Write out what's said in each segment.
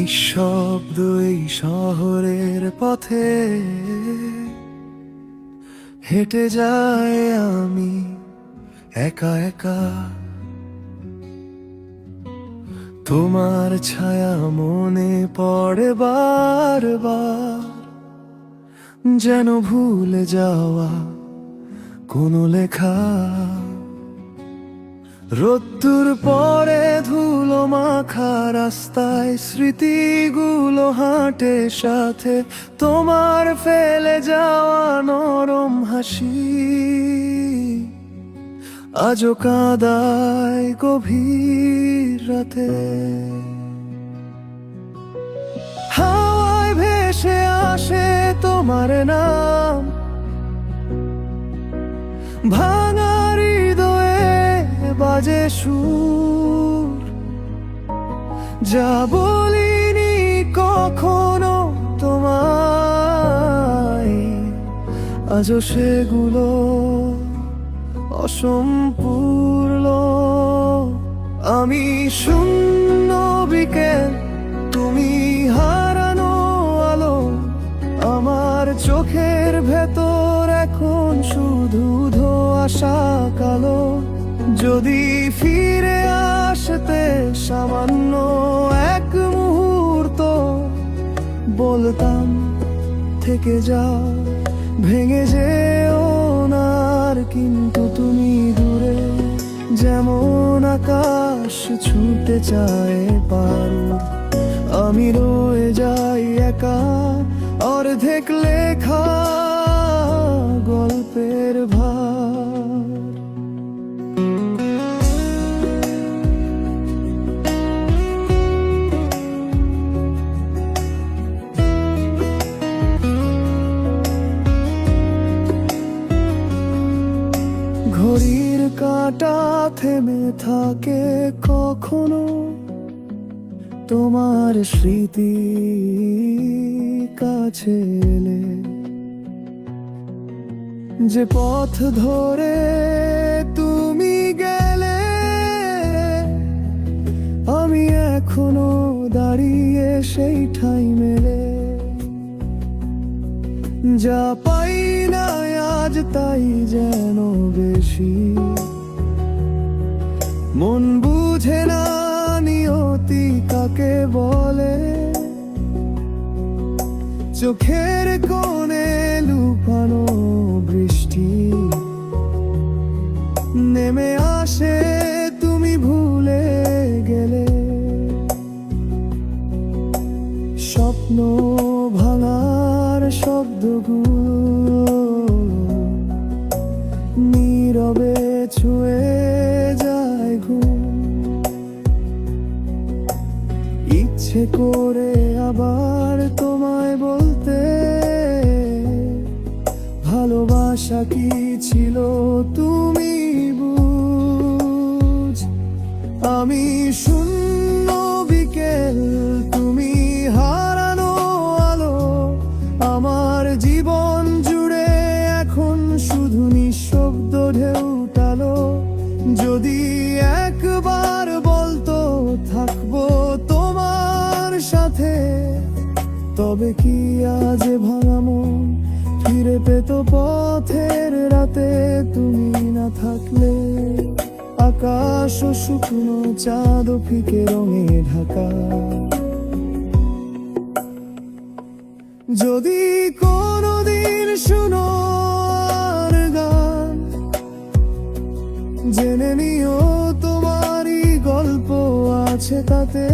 নিঃশব্দ এই শহরের পথে হেঁটে যায় আমি একা একা। তোমার ছায়া মনে পড়ে বারবার, যেন ভুলে যাওয়া কোনো লেখা। রোদ্দুর পরে ধুলো মাখা রাস্তায় স্মৃতিগুলো হাঁটে সাথে, তোমার ফেলে যাওয়া নরম হাসি আজও কাঁদায় গভীর রাতে। হাওয়ায় ভেসে আসে তোমার নাম, ভাঙা হৃদয়ে বাজে সুর, যা বলিনি কখনো তোমায়, আজও সেগুলো অসম্পূর্ণ। আমি শূন্য বিকেল, তুমি হারানো আলো, আমার চোখের ভেতর এখন শুধু ধোঁয়াশা কালো। যদি ফিরে আসতে সামান্য এক মুহূর্ত, বলতাম থেকে যাও, ভেঙে যেও না আর। কিন্তু তুমি দূরে, যেমন আকাশ ছুটে চায় পারো, আমি রয়ে যাই একা অর্ধেক লেখা গল্পের ভার। ঘড়ির কাঁটা থেমে থাকে কখনো, তোমার স্মৃতি কাছে এলে। যে পথ ধরে তুমি গেলে, আমি এখনো দাঁড়িয়ে সেই ঠাই মেলে। যা পাই না আজ তাই যেন বেশি, মন বুঝে না নিয়তি কাকে বলে। চোখের কোণে লুকানো বৃষ্টি নেমে আসে, তুমি ভুলে গেলে। স্বপ্ন ভাঙার শব্দগুলো নীরবে ছুঁয়ে যায় ঘুম। ইচ্ছে করে আবার তোমায় বলতে, ভালোবাসা কি ছিল তুমি বুঝ। আমি শূন্য বিকেল, তুমি হারানো আলো, আমার জীবন জুড়ে এখন শুধু নিঃশব্দ ঢেউ টালো। যদি একবার বলতো থাকবো তোমার সাথে, তবে কি আজ ভাঙা মন ফিরে পেত পথের রাতে। তুমি না থাকলে আকাশ ও শুকনো চাঁদ ফিকে রঙে ঢাকা। যদি কোনোদিন শুনো আর গান, জেনে নিও তোমারই গল্প আছে তাতে।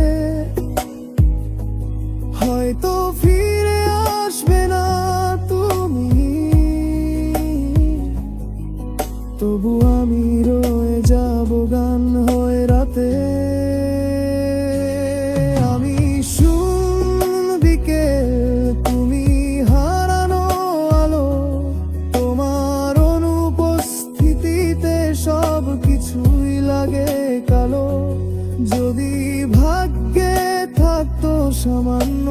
হয়তো ফিরে আসবে না তুমি, তবু আমি রয়ে যাব গান হয়ে রাতে। আমি শূন্য বিকেল, তুমি হারানো আলো, তোমার অনুপস্থিতিতে সব কিছুই লাগে কালো। যদি ভাগ্যে থাকতো সামান্য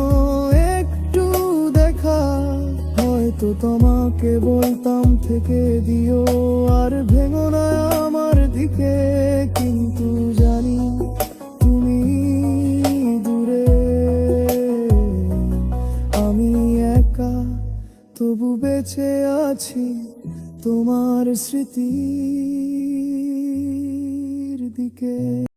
একটু দেখা, হয়তো তোমাকে বলতাম থেকে দিও আর ভেঙো না আমার দিকে। কিন্তু জানি তুমি দূরে। চেয়ে আছি তোমার স্মৃতির দিকে।